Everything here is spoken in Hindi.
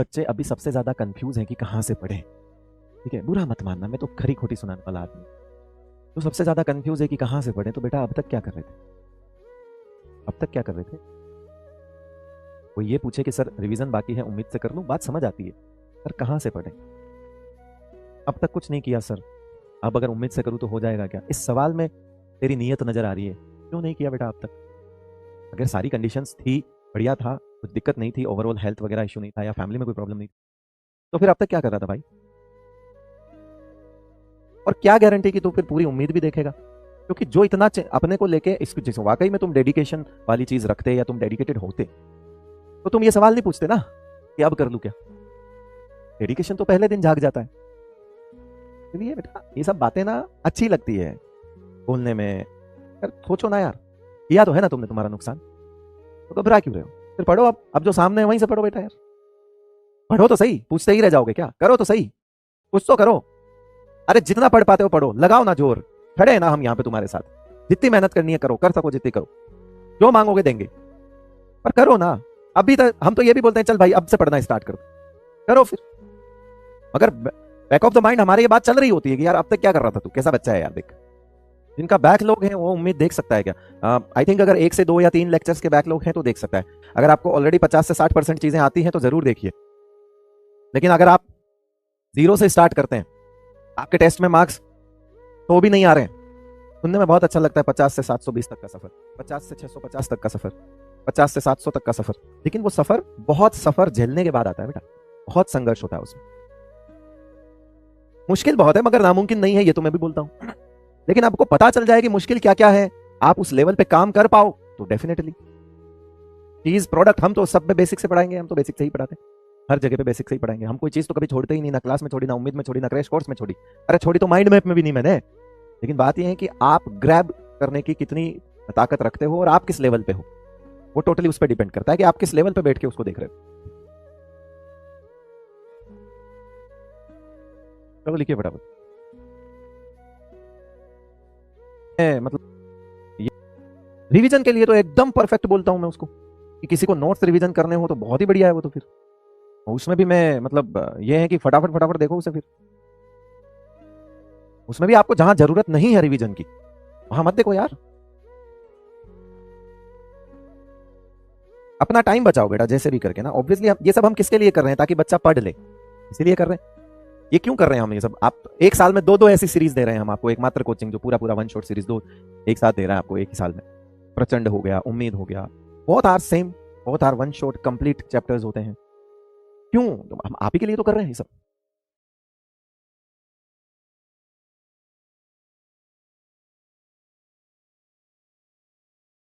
बच्चे अभी सबसे ज्यादा कंफ्यूज हैं कि कहाँ से पढ़ें। ठीक है, बुरा मत मानना, मैं तो खरी खोटी सुनाने वाला आदमी। तो सबसे ज्यादा कंफ्यूज है कि कहाँ से पढ़ें। तो बेटा अब तक क्या कर रहे थे? अब तक क्या कर रहे थे? वो ये पूछे कि सर रिवीजन बाकी है, उम्मीद से कर लूं, बात समझ आती है। सर कहाँ से पढ़ें? अब तक कुछ नहीं किया सर, अब अगर उम्मीद से करूं तो हो जाएगा क्या? इस सवाल में तेरी नीयत नजर आ रही है। क्यों नहीं किया बेटा अब तक? अगर सारी कंडीशंस थी, बढ़िया था, कुछ दिक्कत नहीं थी, ओवरऑल हेल्थ वगैरह इशू नहीं था या फैमिली में कोई प्रॉब्लम नहीं थी, तो फिर अब तक क्या कर रहा था भाई? और क्या गारंटी कि तू फिर पूरी उम्मीद भी देखेगा? क्योंकि जो इतना अपने को लेके इसको, जिस वाकई में तुम डेडिकेशन वाली चीज रखते या तुम डेडिकेटेड होते, तो तुम ये सवाल नहीं पूछते ना कि अब कर लूं क्या। डेडिकेशन तो पहले दिन जाग जाता है। इसलिए बेटा ये सब बातें ना अच्छी लगती है बोलने में, यार सोचो ना यार, किया तो है ना तुमने, तुम्हारा नुकसान, तो घबरा क्यों रहे हो? फिर पढ़ो, अब जो सामने है वहीं से पढ़ो बेटा यार। पढ़ो तो सही, पूछते ही रह जाओगे क्या? करो तो सही, कुछ तो करो। अरे जितना पढ़ पाते हो पढ़ो, लगाओ ना जोर, खड़े हैं ना हम यहाँ पे तुम्हारे साथ। जितनी मेहनत करनी है करो, कर सको जितनी करो, जो मांगोगे देंगे, पर करो ना। अभी तक हम तो ये भी बोलते हैं चल भाई अब से पढ़ना स्टार्ट करो, करो फिर। मगर बैक ऑफ द माइंड हमारी ये बात चल रही होती है कि यार अब तक क्या कर रहा था तू, कैसा बच्चा है यार देख। जिनका बैकलॉग है वो उम्मीद देख सकता है क्या? आई थिंक अगर 1 से 2 या 3 लेक्चर्स के बैकलॉग हैं तो देख सकता है। अगर आपको ऑलरेडी 50 से 60% चीजें आती हैं तो जरूर देखिए। लेकिन अगर आप जीरो से स्टार्ट करते हैं, आपके टेस्ट में मार्क्स तो भी नहीं आ रहे हैं। सुनने में बहुत अच्छा लगता है 50 से 720 तक का सफर, 50 से 650 तक का सफर, 50 से 700 तक का सफर, लेकिन वो सफर बहुत सफर झेलने के बाद आता है बेटा। बहुत संघर्ष होता है उसमें, मुश्किल बहुत है मगर नामुमकिन नहीं है, ये तो मैं भी बोलता हूं। लेकिन आपको पता चल जाए कि मुश्किल क्या क्या है, आप उस लेवल पे काम कर पाओ तो डेफिनेटली चीज प्रोडक्ट। हम तो सब पे बेसिक से पढ़ाएंगे, हम तो बेसिक से ही पढ़ाते हैं, हर जगह पे बेसिक से ही पढ़ाएंगे। हम कोई चीज तो कभी छोड़ते ही नहीं, ना क्लास में छोड़ी, ना उम्मीद में छोड़ी, ना क्रैश कोर्स में छोड़ी। अरे छोड़ी तो माइंड मैप में भी नहीं मैंने। लेकिन बात यह है कि आप ग्रैब करने की कितनी ताकत रखते हो और आप किस लेवल पे हो, वो टोटली उस पर डिपेंड करता है कि आप किस लेवल पे बैठ के उसको देख रहे हो। चलो लिखिए फटाफट। मतलब ये रिवीजन के लिए तो एकदम परफेक्ट बोलता हूं मैं उसको, कि किसी को नोट्स रिवीजन करने हो तो बहुत ही बढ़िया है वो। तो फिर उसमें भी मैं मतलब ये है कि फटाफट फटाफट देखो उसे। फिर उसमें भी आपको जहां जरूरत नहीं है रिवीजन की वहां मत देखो यार। अपना टाइम बचाओ बेटा जैसे भी करके ना। ऑब्वियसली ये सब हम किसके लिए कर रहे हैं? ताकि बच्चा पढ़ ले, इसीलिए कर रहे हैं। ये क्यों कर रहे हैं हम ये सब? आप एक साल में दो ऐसी सीरीज दे रहे हैं हम आपको, एक मात्र कोचिंग जो पूरा पूरा वन शॉट सीरीज दो एक साथ दे रहा है आपको एक ही साल में। प्रचंड हो गया, उम्मीद हो गया, बहुत आर सेम, बहुत आर वन शॉट कंप्लीट चैप्टर्स होते हैं। क्यों? हम आप ही के लिए तो कर रहे हैं ये सब।